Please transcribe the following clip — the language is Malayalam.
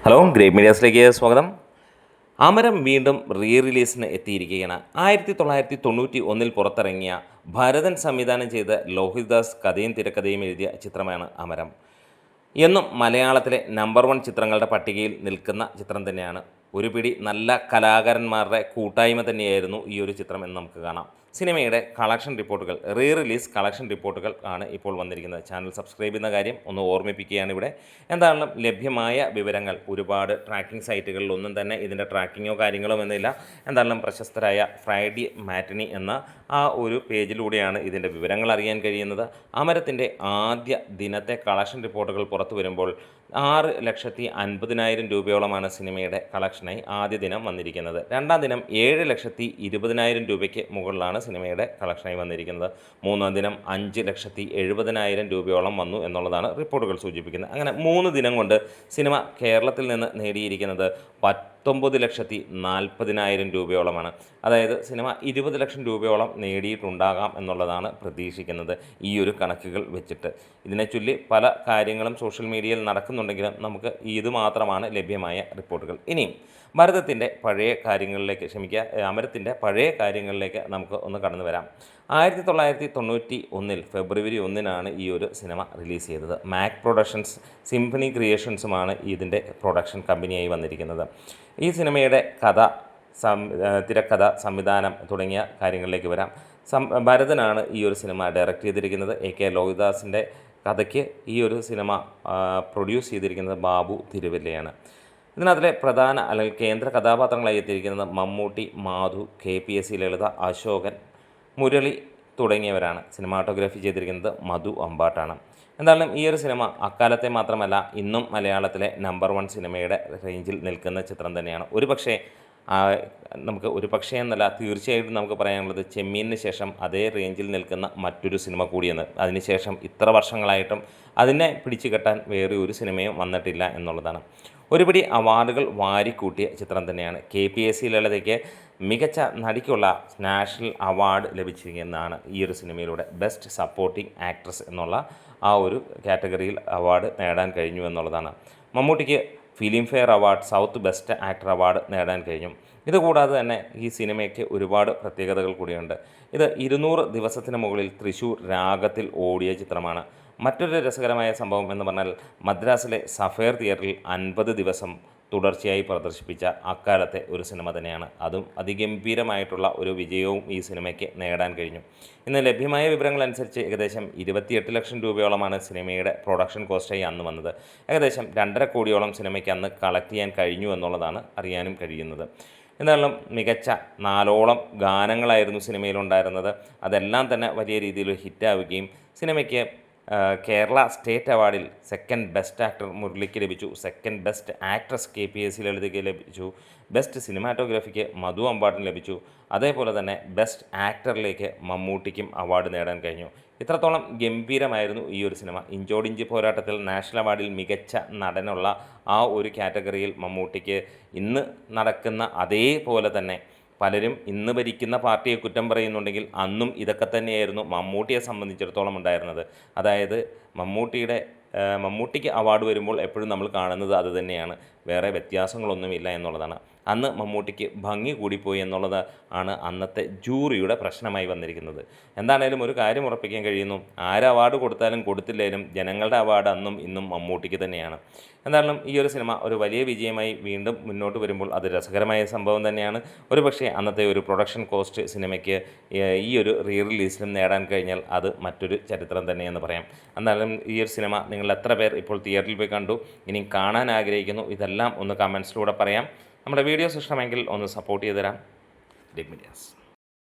ഹലോ, ഗ്രേറ്റ് മീഡിയാസിലേക്ക് സ്വാഗതം. അമരം വീണ്ടും റിലീസിന് എത്തിയിരിക്കുകയാണ്. 1991 പുറത്തിറങ്ങിയ ഭരതൻ സംവിധാനം ചെയ്ത് ലോഹിതദാസ് കഥയും തിരക്കഥയും എഴുതിയ ചിത്രമാണ് അമരം. എന്നും മലയാളത്തിലെ നമ്പർ 1 ചിത്രങ്ങളുടെ പട്ടികയിൽ നിൽക്കുന്ന ചിത്രം തന്നെയാണ്. ഒരു പിടി നല്ല കലാകാരന്മാരുടെ കൂട്ടായ്മ തന്നെയായിരുന്നു ഈ ഒരു ചിത്രം എന്ന് നമുക്ക് കാണാം. സിനിമയുടെ കളക്ഷൻ റിപ്പോർട്ടുകൾ, റിലീസ് കളക്ഷൻ റിപ്പോർട്ടുകൾ ആണ് ഇപ്പോൾ വന്നിരിക്കുന്നത്. ചാനൽ സബ്സ്ക്രൈബ് ചെയ്യുന്ന കാര്യം ഒന്ന് ഓർമ്മിപ്പിക്കുകയാണ് ഇവിടെ. എന്തായാലും ലഭ്യമായ വിവരങ്ങൾ, ഒരുപാട് ട്രാക്കിംഗ് സൈറ്റുകളിലൊന്നും തന്നെ ഇതിൻ്റെ ട്രാക്കിങ്ങോ കാര്യങ്ങളോ എന്നില്ല. എന്തായാലും പ്രശസ്തരായ ഫ്രൈഡേ മാറ്റിനി എന്ന ആ ഒരു പേജിലൂടെയാണ് ഇതിൻ്റെ വിവരങ്ങൾ അറിയാൻ കഴിയുന്നത്. അമരത്തിൻ്റെ ആദ്യ ദിനത്തെ കളക്ഷൻ റിപ്പോർട്ടുകൾ പുറത്തു വരുമ്പോൾ 6,50,000 രൂപയോളമാണ് സിനിമയുടെ കളക്ഷനായി ആദ്യ ദിനം വന്നിരിക്കുന്നത്. രണ്ടാം ദിനം 7,20,000 രൂപയ്ക്ക് മുകളിലാണ് സിനിമയുടെ കളക്ഷനായി വന്നിരിക്കുന്നത്. മൂന്നാം ദിനം 5,70,000 രൂപയോളം വന്നു എന്നുള്ളതാണ് റിപ്പോർട്ടുകൾ സൂചിപ്പിക്കുന്നത്. അങ്ങനെ 3 ദിനം കൊണ്ട് സിനിമ കേരളത്തിൽ നിന്ന് നേടിയിരിക്കുന്നത് 19,40,000 രൂപയോളമാണ്. അതായത് സിനിമ 20 ലക്ഷം രൂപയോളം നേടിയിട്ടുണ്ടാകാം എന്നുള്ളതാണ് പ്രതീക്ഷിക്കുന്നത് ഈ ഒരു കണക്കുകൾ വെച്ചിട്ട്. ഇതിനെ ചൊല്ലി പല കാര്യങ്ങളും സോഷ്യൽ മീഡിയയിൽ നടക്കുന്നുണ്ടെങ്കിലും നമുക്ക് ഇത് മാത്രമാണ് ലഭ്യമായ റിപ്പോർട്ടുകൾ. ഇനിയും അമരത്തിൻ്റെ പഴയ കാര്യങ്ങളിലേക്ക് നമുക്ക് ഒന്ന് കടന്നു വരാം. 1991 ഫെബ്രുവരി 1 ഈ ഒരു സിനിമ റിലീസ് ചെയ്തത്. മാക് പ്രൊഡക്ഷൻസ്, സിംഫണി ക്രിയേഷൻസുമാണ് ഇതിൻ്റെ പ്രൊഡക്ഷൻ കമ്പനിയായി വന്നിരിക്കുന്നത്. ഈ സിനിമയുടെ കഥ, തിരക്കഥ, സംവിധാനം തുടങ്ങിയ കാര്യങ്ങളിലേക്ക് വരാം. ഭരതനാണ് ഈ ഒരു സിനിമ ഡയറക്റ്റ് ചെയ്തിരിക്കുന്നത്. AK ലോഹിതദാസിൻ്റെ കഥയ്ക്ക് ഈ ഒരു സിനിമ പ്രൊഡ്യൂസ് ചെയ്തിരിക്കുന്നത് ബാബു തിരുവല്ലയാണ്. ഇതിനകത്തിലെ പ്രധാന അല്ലെങ്കിൽ കേന്ദ്ര കഥാപാത്രങ്ങളായി എത്തിയിരിക്കുന്നത് മമ്മൂട്ടി, മാധു, KPSC ലളിത, അശോകൻ, മുരളി തുടങ്ങിയവരാണ്. സിനിമാറ്റോഗ്രാഫി ചെയ്തിരിക്കുന്നത് മധു അമ്പാട്ടാണ്. എന്തായാലും ഈ ഒരു സിനിമ അക്കാലത്തെ മാത്രമല്ല ഇന്നും മലയാളത്തിലെ നമ്പർ 1 സിനിമയുടെ റേഞ്ചിൽ നിൽക്കുന്ന ചിത്രം തന്നെയാണ്. പക്ഷേ എന്നല്ല, തീർച്ചയായിട്ടും നമുക്ക് പറയാനുള്ളത് ചെമ്മീനിന് ശേഷം അതേ റേഞ്ചിൽ നിൽക്കുന്ന മറ്റൊരു സിനിമ കൂടിയെന്ന്. അതിനുശേഷം ഇത്ര വർഷങ്ങളായിട്ടും അതിനെ പിടിച്ചു കെട്ടാൻ വേറെ ഒരു സിനിമയും വന്നിട്ടില്ല എന്നുള്ളതാണ്. ഒരുപിടി അവാർഡുകൾ വാരിക്കൂട്ടിയ ചിത്രം തന്നെയാണ്. KPSC ലളിതയ്ക്ക് മികച്ച നടിക്കുള്ള നാഷണൽ അവാർഡ് ലഭിച്ചിരിക്കുന്നതാണ് ഈ ഒരു സിനിമയിലൂടെ. ബെസ്റ്റ് സപ്പോർട്ടിംഗ് ആക്ട്രസ് എന്നുള്ള ആ ഒരു കാറ്റഗറിയിൽ അവാർഡ് നേടാൻ കഴിഞ്ഞു എന്നുള്ളതാണ്. മമ്മൂട്ടിക്ക് Filmfare award, south best actor award നേടാൻ കഴിഞ്ഞു. ഇതുകൂടാതെ തന്നെ ഈ സിനിമയ്ക്ക് ഒരുപാട് പ്രത്യേകതകൾ കൂടിയുണ്ട്. ഇത് 200 ദിവസത്തിന് മുകളിൽ തൃശ്ശൂർ രാഗത്തിൽ ഓടിയ ചിത്രമാണ്. മറ്റൊരു രസകരമായ സംഭവം എന്ന് പറഞ്ഞാൽ മദ്രാസിലെ സഫയർ തിയേറ്ററിൽ 50 ദിവസം തുടർച്ചയായി പ്രദർശിപ്പിച്ച അക്കാലത്തെ ഒരു സിനിമ തന്നെയാണ്. അതും അതിഗംഭീരമായിട്ടുള്ള ഒരു വിജയവും ഈ സിനിമയ്ക്ക് നേടാൻ കഴിഞ്ഞു. ഇന്ന് ലഭ്യമായ വിവരങ്ങൾ അനുസരിച്ച് ഏകദേശം 28 ലക്ഷം രൂപയോളമാണ് സിനിമയുടെ പ്രൊഡക്ഷൻ കോസ്റ്റായി അന്ന് വന്നത്. ഏകദേശം 2.5 കോടിയോളം സിനിമയ്ക്ക് അന്ന് കളക്ട് ചെയ്യാൻ കഴിഞ്ഞു എന്നുള്ളതാണ് അറിയാനും കഴിയുന്നത്. എന്നാലും മികച്ച 4ഓളം ഗാനങ്ങളായിരുന്നു സിനിമയിലുണ്ടായിരുന്നത്. അതെല്ലാം തന്നെ വലിയ രീതിയിൽ ഹിറ്റാവുകയും സിനിമയ്ക്ക് കേരള സ്റ്റേറ്റ് അവാർഡിൽ സെക്കൻഡ് ബെസ്റ്റ് ആക്ടർ മുരളിക്ക് ലഭിച്ചു, സെക്കൻഡ് ബെസ്റ്റ് ആക്ട്രസ് KPSC ലളിതയ്ക്ക് ലഭിച്ചു, ബെസ്റ്റ് സിനിമാറ്റോഗ്രാഫിക്ക് മധു അമ്പാട്ടിന് ലഭിച്ചു. അതേപോലെ തന്നെ ബെസ്റ്റ് ആക്ടറിലേക്ക് മമ്മൂട്ടിക്കും അവാർഡ് നേടാൻ കഴിഞ്ഞു. ഇത്രത്തോളം ഗംഭീരമായിരുന്നു ഈ ഒരു സിനിമ. ഇഞ്ചോടിഞ്ച് പോരാട്ടത്തിൽ നാഷണൽ അവാർഡിൽ മികച്ച നടനുള്ള ആ ഒരു കാറ്റഗറിയിൽ മമ്മൂട്ടിക്ക് ഇന്ന് നടക്കുന്ന അതേപോലെ തന്നെ പലരും ഇന്ന് ഭരിക്കുന്ന പാർട്ടിയെ കുറ്റം പറയുന്നുണ്ടെങ്കിൽ അന്നും ഇതൊക്കെ തന്നെയായിരുന്നു മമ്മൂട്ടിയെ സംബന്ധിച്ചിടത്തോളം ഉണ്ടായിരുന്നത്. അതായത് മമ്മൂട്ടിക്ക് അവാർഡ് വരുമ്പോൾ എപ്പോഴും നമ്മൾ കാണുന്നത് അത് തന്നെയാണ്, വേറെ വ്യത്യാസങ്ങളൊന്നുമില്ല എന്നുള്ളതാണ്. അന്ന് മമ്മൂട്ടിക്ക് ഭംഗി കൂടിപ്പോയി എന്നുള്ളത് ആണ് അന്നത്തെ ജൂറിയുടെ പ്രശ്നമായി വന്നിരിക്കുന്നത്. എന്താണേലും ഒരു കാര്യം ഉറപ്പിക്കാൻ കഴിയുന്നു, ആര് അവാർഡ് കൊടുത്താലും കൊടുത്തില്ലെങ്കിലും ജനങ്ങളുടെ അവാർഡ് അന്നും ഇന്നും മമ്മൂട്ടിക്ക് തന്നെയാണ്. എന്തായാലും ഈ ഒരു സിനിമ ഒരു വലിയ വിജയമായി വീണ്ടും മുന്നോട്ട് വരുമ്പോൾ അത് രസകരമായ സംഭവം തന്നെയാണ്. ഒരുപക്ഷേ അന്നത്തെ ഒരു പ്രൊഡക്ഷൻ കോസ്റ്റ് സിനിമയ്ക്ക് ഈ ഒരു റിലീസിലും നേടാൻ കഴിഞ്ഞാൽ അത് മറ്റൊരു ചരിത്രം തന്നെയെന്ന് പറയാം. എന്നാലും ഈ ഒരു സിനിമ നിങ്ങൾ എത്ര പേർ ഇപ്പോൾ തിയേറ്ററിൽ പോയി കണ്ടു, ഇനി കാണാൻ ആഗ്രഹിക്കുന്നു, ഇതെല്ലാം ഒന്ന് കമൻസിലൂടെ പറയാം. നമ്മുടെ വീഡിയോസ് ഇഷ്ടമെങ്കിൽ ഒന്ന് സപ്പോർട്ട് ചെയ്ത് തരാം. Great medias.